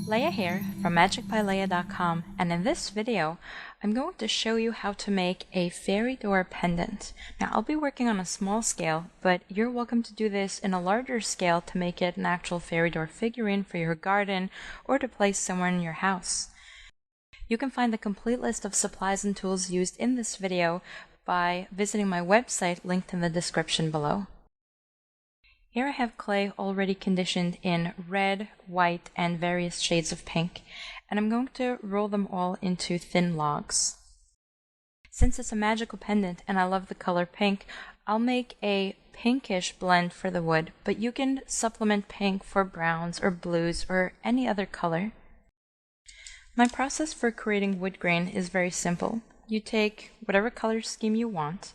Leia here from magicbyleia.com, and in this video I'm going to show you how to make a fairy door pendant. Now I'll be working on a small scale, but you're welcome to do this in a larger scale to make it an actual fairy door figurine for your garden or to place somewhere in your house. You can find the complete list of supplies and tools used in this video by visiting my website linked in the description below. Here I have clay already conditioned in red, white, and various shades of pink, and I'm going to roll them all into thin logs. Since it's a magical pendant and I love the color pink, I'll make a pinkish blend for the wood, but you can supplement pink for browns or blues or any other color. My process for creating wood grain is very simple. You take whatever color scheme you want,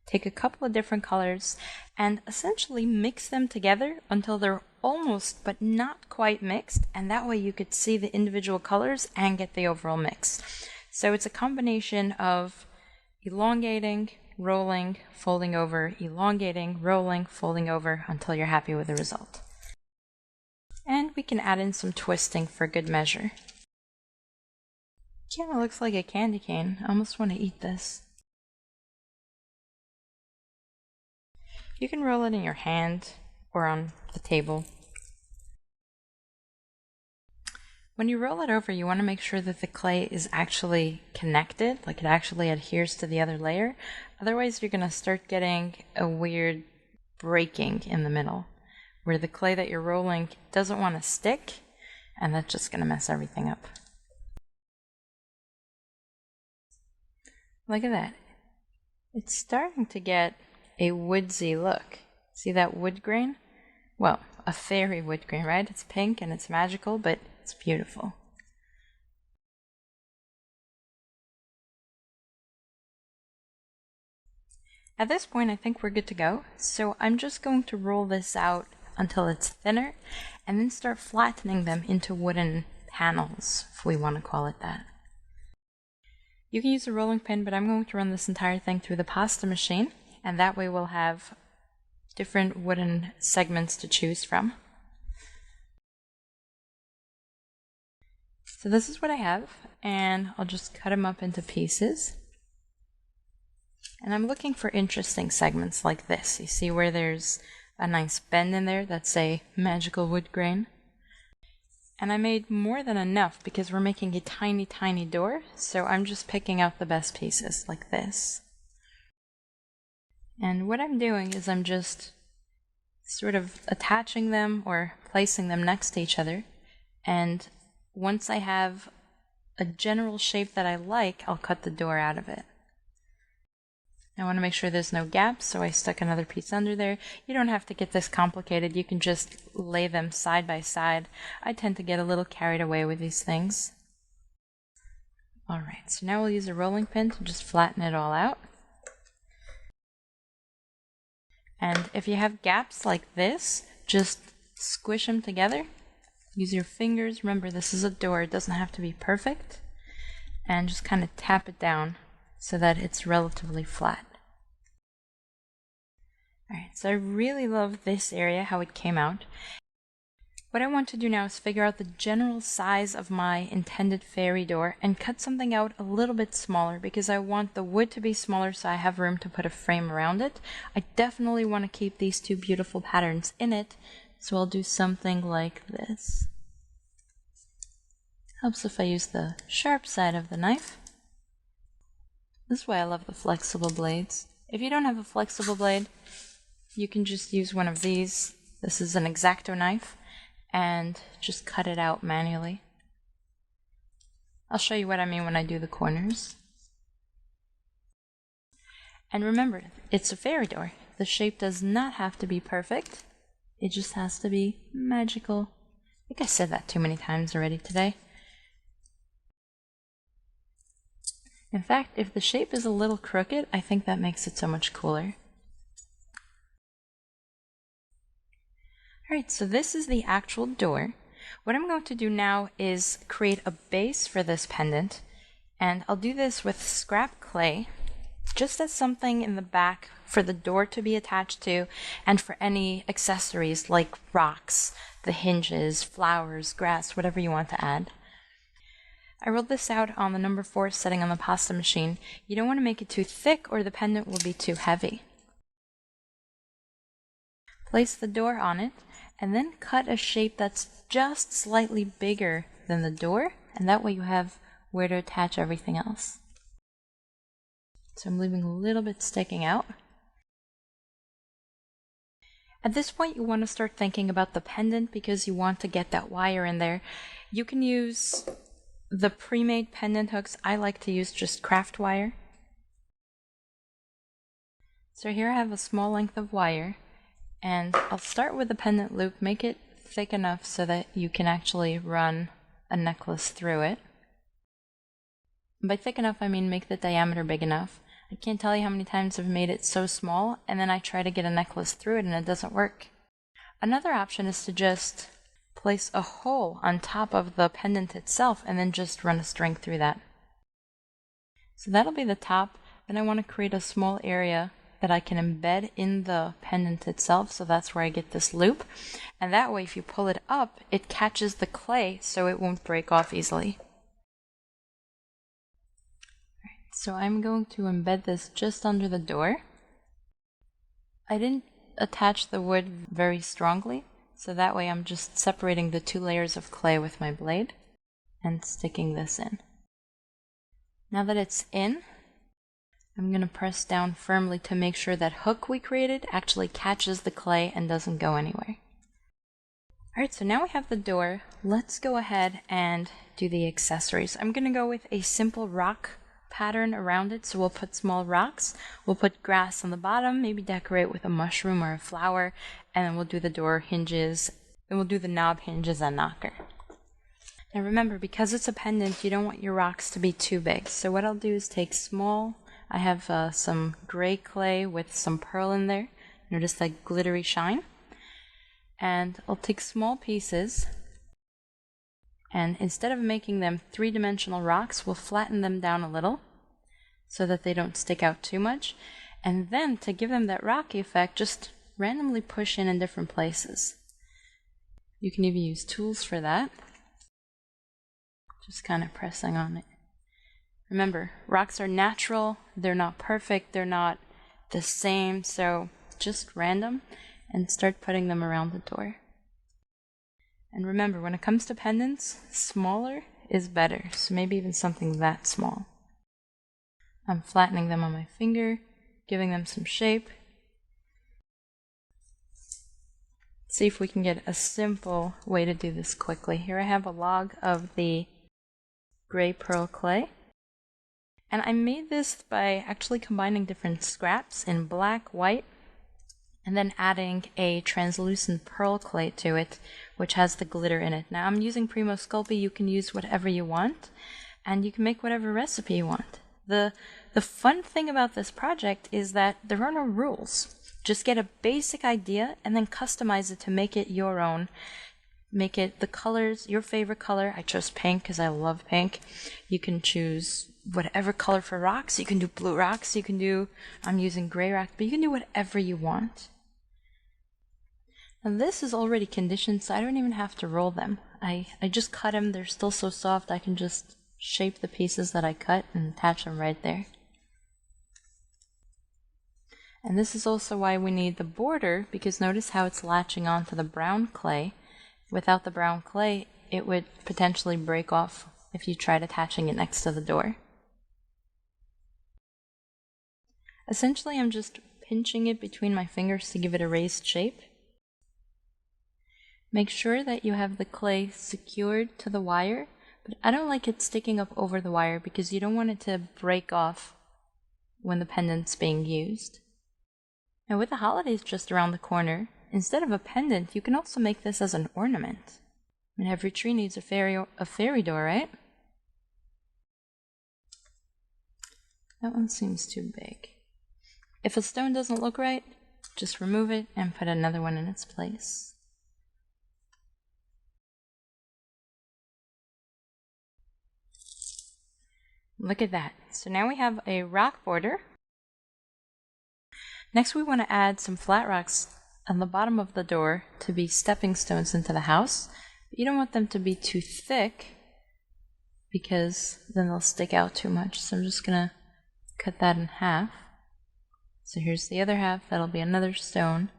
take a couple of different colors, and essentially mix them together until they're almost but not quite mixed, and that way you could see the individual colors and get the overall mix. So it's a combination of elongating, rolling, folding over, elongating, rolling, folding over until you're happy with the result. And we can add in some twisting for good measure. Kind of looks like a candy cane. I almost want to eat this. You can roll it in your hand or on the table. When you roll it over, you want to make sure that the clay is actually connected, like it actually adheres to the other layer. Otherwise, you're going to start getting a weird breaking in the middle, where the clay that you're rolling doesn't want to stick, and that's just going to mess everything up. Look at that. It's starting to get a woodsy look. See that wood grain? Well, a fairy wood grain, right? It's pink and it's magical, but it's beautiful. At this point, I think we're good to go. So I'm just going to roll this out until it's thinner and then start flattening them into wooden panels, if we want to call it that. You can use a rolling pin, but I'm going to run this entire thing through the pasta machine, and that way we'll have different wooden segments to choose from. So this is what I have, and I'll just cut them up into pieces. And I'm looking for interesting segments like this. You see where there's a nice bend in there? That's a magical wood grain. And I made more than enough because we're making a tiny, tiny door, so I'm just picking out the best pieces like this. And what I'm doing is I'm just sort of attaching them or placing them next to each other. And once I have a general shape that I like, I'll cut the door out of it. I want to make sure there's no gaps, so I stuck another piece under there. You don't have to get this complicated. You can just lay them side by side. I tend to get a little carried away with these things. Alright, so now we'll use a rolling pin to just flatten it all out. And if you have gaps like this, just squish them together. Use your fingers. Remember, this is a door. It doesn't have to be perfect. And just kind of tap it down so that it's relatively flat. Alright, so I really love this area, how it came out. What I want to do now is figure out the general size of my intended fairy door and cut something out a little bit smaller because I want the wood to be smaller so I have room to put a frame around it. I definitely want to keep these two beautiful patterns in it, so I'll do something like this. Helps if I use the sharp side of the knife. This is why I love the flexible blades. If you don't have a flexible blade, you can just use one of these. This is an X-Acto knife, and just cut it out manually. I'll show you what I mean when I do the corners. And remember, it's a fairy door. The shape does not have to be perfect. It just has to be magical. I think I said that too many times already today. In fact, if the shape is a little crooked, I think that makes it so much cooler. Alright, so this is the actual door. What I'm going to do now is create a base for this pendant, and I'll do this with scrap clay. just as something in the back for the door to be attached to, and for any accessories like rocks, the hinges, flowers, grass, whatever you want to add. I rolled this out on the number 4 setting on the pasta machine. You don't want to make it too thick or the pendant will be too heavy. Place the door on it, and then cut a shape that's just slightly bigger than the door, and that way you have where to attach everything else. So I'm leaving a little bit sticking out. At this point you want to start thinking about the pendant because you want to get that wire in there. You can use the pre-made pendant hooks. I like to use just craft wire. So here I have a small length of wire, and I'll start with the pendant loop, make it thick enough so that you can actually run a necklace through it. By thick enough, I mean make the diameter big enough. I can't tell you how many times I've made it so small, and then I try to get a necklace through it and it doesn't work. Another option is to just place a hole on top of the pendant itself and then just run a string through that. So that'll be the top. Then I want to create a small area that I can embed in the pendant itself, so that's where I get this loop. And that way if you pull it up, it catches the clay so it won't break off easily. So I'm going to embed this just under the door. I didn't attach the wood very strongly, so that way I'm just separating the 2 layers of clay with my blade and sticking this in. Now that it's in, I'm going to press down firmly to make sure that hook we created actually catches the clay and doesn't go anywhere. Alright, so now we have the door. Let's go ahead and do the accessories. I'm going to go with a simple rock pattern around it, so we'll put small rocks, we'll put grass on the bottom, maybe decorate with a mushroom or a flower, and then we'll do the door hinges, and we'll do the knob hinges and knocker. Now remember, because it's a pendant, you don't want your rocks to be too big, so what I'll do is take small, I have some gray clay with some pearl in there, notice that glittery shine, and I'll take small pieces, and instead of making them 3-dimensional rocks, we'll flatten them down a little so that they don't stick out too much. And then to give them that rocky effect, just randomly push in different places. You can even use tools for that. Just kind of pressing on it. Remember, rocks are natural, they're not perfect, they're not the same, so just random and start putting them around the door. And remember, when it comes to pendants, smaller is better, so maybe even something that small. I'm flattening them on my finger, giving them some shape. See if we can get a simple way to do this quickly. Here I have a log of the gray pearl clay. And I made this by actually combining different scraps in black, white, and then adding a translucent pearl clay to it, which has the glitter in it. Now I'm using Primo Sculpey. You can use whatever you want, and you can make whatever recipe you want. The fun thing about this project is that there are no rules. Just get a basic idea and then customize it to make it your own. Make it the colors, your favorite color. I chose pink because I love pink. You can choose whatever color for rocks. You can do blue rocks. You can do, I'm using gray rocks, but you can do whatever you want. And this is already conditioned, so I don't even have to roll them. I just cut them. They're still so soft. I can just shape the pieces that I cut and attach them right there. And this is also why we need the border, because notice how it's latching onto the brown clay. Without the brown clay, it would potentially break off if you tried attaching it next to the door. Essentially, I'm just pinching it between my fingers to give it a raised shape. Make sure that you have the clay secured to the wire, but I don't like it sticking up over the wire because you don't want it to break off when the pendant's being used. Now with the holidays just around the corner, instead of a pendant, you can also make this as an ornament. I mean, every tree needs a fairy door, right? That one seems too big. If a stone doesn't look right, just remove it and put another one in its place. Look at that. So now we have a rock border. Next we want to add some flat rocks on the bottom of the door to be stepping stones into the house. But you don't want them to be too thick because then they'll stick out too much. So I'm just going to cut that in half. So here's the other half, that'll be another stone.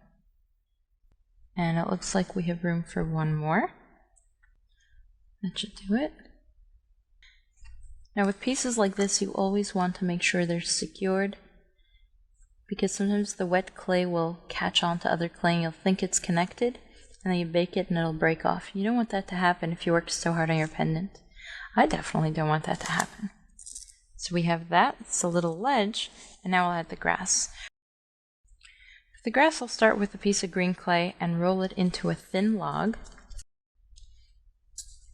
And it looks like we have room for one more. That should do it. Now with pieces like this, you always want to make sure they're secured, because sometimes the wet clay will catch on to other clay and you'll think it's connected, and then you bake it and it'll break off. You don't want that to happen if you worked so hard on your pendant. I definitely don't want that to happen. So we have that, it's a little ledge, and now I'll add the grass. For the grass, I'll start with a piece of green clay and roll it into a thin log.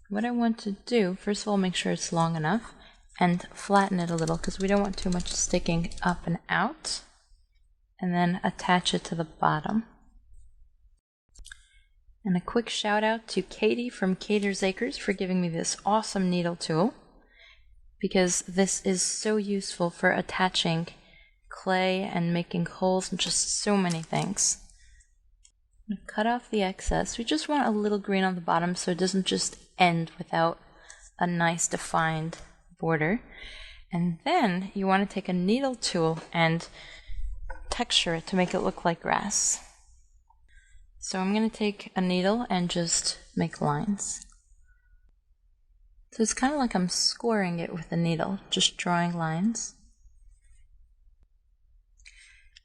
What I want to do, first of all, make sure it's long enough and flatten it a little because we don't want too much sticking up and out, and then attach it to the bottom. And a quick shout out to Katie from Cater's Acres for giving me this awesome needle tool, because this is so useful for attaching clay and making holes and just so many things. I'm going to cut off the excess. We just want a little green on the bottom so it doesn't just end without a nice defined border. And then you want to take a needle tool and texture it to make it look like grass. So I'm going to take a needle and just make lines. So it's kind of like I'm scoring it with a needle, just drawing lines.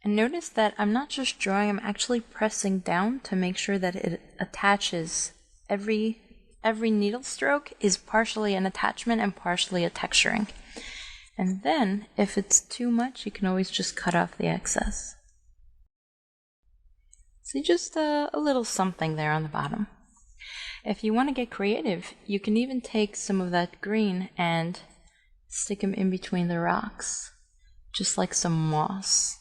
And notice that I'm not just drawing, I'm actually pressing down to make sure that it attaches. Every needle stroke is partially an attachment and partially a texturing. And then, if it's too much, you can always just cut off the excess. See, just a little something there on the bottom. If you want to get creative, you can even take some of that green and stick them in between the rocks, just like some moss.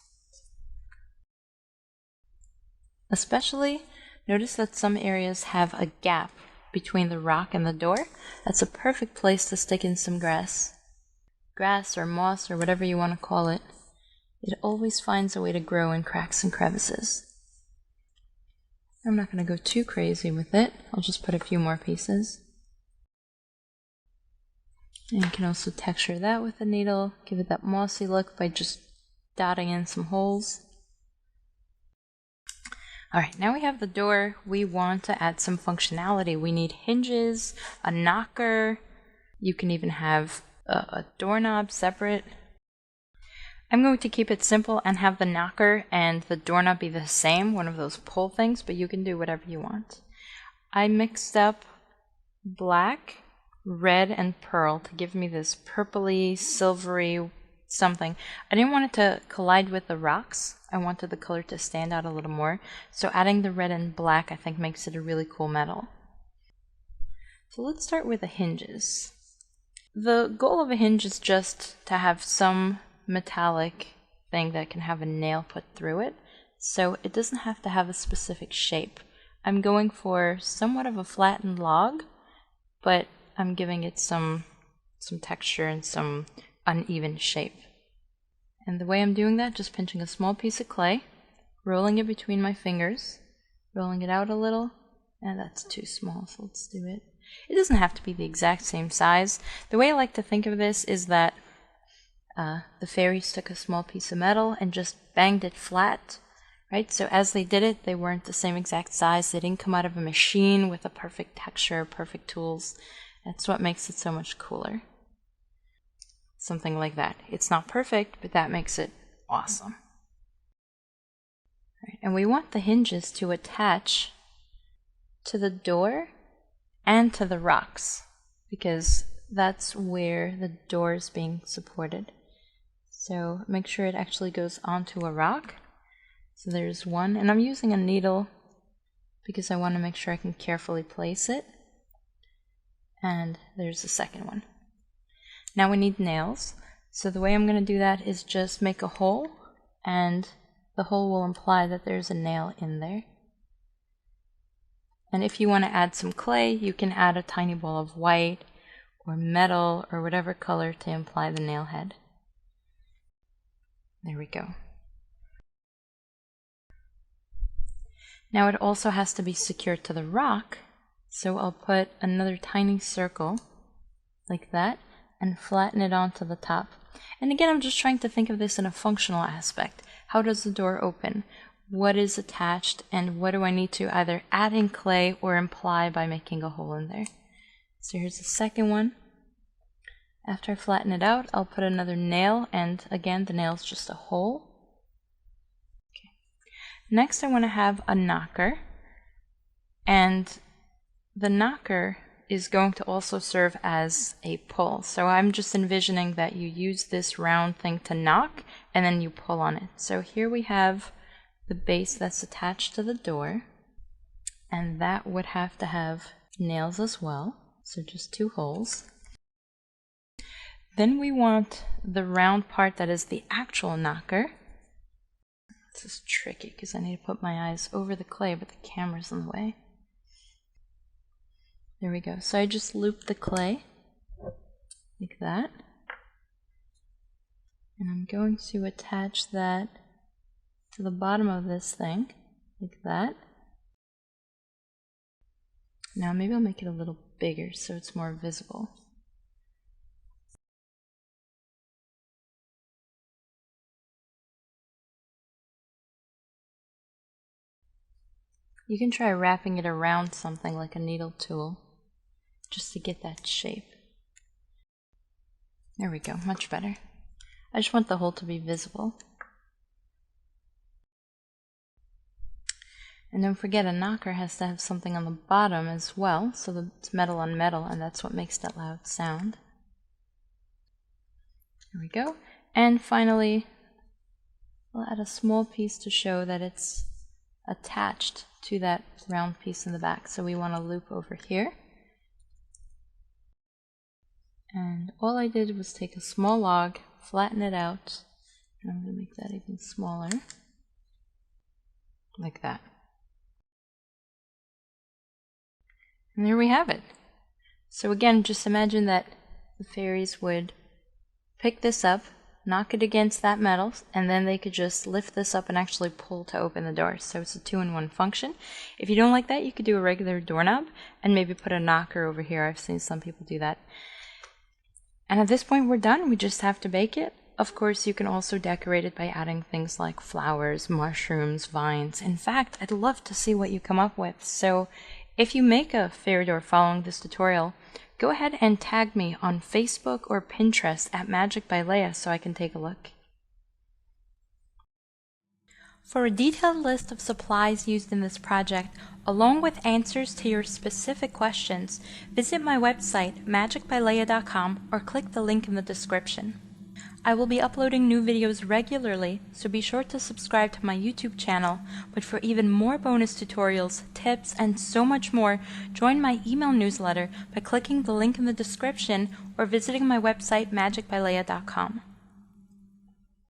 Especially, notice that some areas have a gap between the rock and the door. That's a perfect place to stick in some grass. Grass or moss or whatever you want to call it. It always finds a way to grow in cracks and crevices. I'm not going to go too crazy with it. I'll just put a few more pieces. And you can also texture that with a needle, give it that mossy look by just dotting in some holes. Alright, now we have the door. We want to add some functionality. We need hinges, a knocker. You can even have a doorknob separate. I'm going to keep it simple and have the knocker and the doorknob be the same, one of those pull things, but you can do whatever you want. I mixed up black, red, and pearl to give me this purpley, silvery something. I didn't want it to collide with the rocks. I wanted the color to stand out a little more. So adding the red and black I think makes it a really cool metal. So let's start with the hinges. The goal of a hinge is just to have some metallic thing that can have a nail put through it. So it doesn't have to have a specific shape. I'm going for somewhat of a flattened log, but I'm giving it some texture and some uneven shape. And the way I'm doing that, just pinching a small piece of clay, rolling it between my fingers, rolling it out a little, and that's too small, so let's do it. It doesn't have to be the exact same size. The way I like to think of this is that the fairies took a small piece of metal and just banged it flat, right? So as they did it, they weren't the same exact size. They didn't come out of a machine with a perfect texture, perfect tools. That's what makes it so much cooler. Something like that. It's not perfect, but that makes it awesome. Right, and we want the hinges to attach to the door and to the rocks, because that's where the door is being supported. So make sure it actually goes onto a rock. So there's one, and I'm using a needle because I want to make sure I can carefully place it. And there's the second one. Now we need nails. So the way I'm going to do that is just make a hole, and the hole will imply that there's a nail in there. And if you want to add some clay, you can add a tiny ball of white or metal or whatever color to imply the nail head. There we go. Now it also has to be secured to the rock, so I'll put another tiny circle like that and flatten it onto the top. And again, I'm just trying to think of this in a functional aspect. How does the door open? What is attached, and what do I need to either add in clay or imply by making a hole in there? So here's the second one. After I flatten it out, I'll put another nail, and again, the nail's just a hole. Okay. Next, I want to have a knocker, and the knocker is going to also serve as a pull. So I'm just envisioning that you use this round thing to knock, and then you pull on it. So here we have the base that's attached to the door, and that would have to have nails as well, so just 2 holes. Then we want the round part that is the actual knocker. This is tricky because I need to put my eyes over the clay, but the camera's in the way. There we go. So I just loop the clay like that, and I'm going to attach that to the bottom of this thing like that. Now maybe I'll make it a little bigger so it's more visible. You can try wrapping it around something like a needle tool just to get that shape. There we go, much better. I just want the hole to be visible. And don't forget, a knocker has to have something on the bottom as well, so that it's metal on metal, and that's what makes that loud sound. There we go. And finally, I'll add a small piece to show that it's attached to that round piece in the back. So we want to loop over here. And all I did was take a small log, flatten it out, and I'm going to make that even smaller, like that. And there we have it. So again, just imagine that the fairies would pick this up, knock it against that metal, and then they could just lift this up and actually pull to open the door. So it's a 2-in-1 function. If you don't like that, you could do a regular doorknob and maybe put a knocker over here. I've seen some people do that. And at this point, we're done. We just have to bake it. Of course, you can also decorate it by adding things like flowers, mushrooms, vines. In fact, I'd love to see what you come up with. So if you make a fairy door following this tutorial, go ahead and tag me on Facebook or Pinterest at Magic by Leia so I can take a look. For a detailed list of supplies used in this project, along with answers to your specific questions, visit my website, magicbyleia.com, or click the link in the description. I will be uploading new videos regularly, so be sure to subscribe to my YouTube channel. But for even more bonus tutorials, tips, and so much more, join my email newsletter by clicking the link in the description or visiting my website, magicbyleia.com.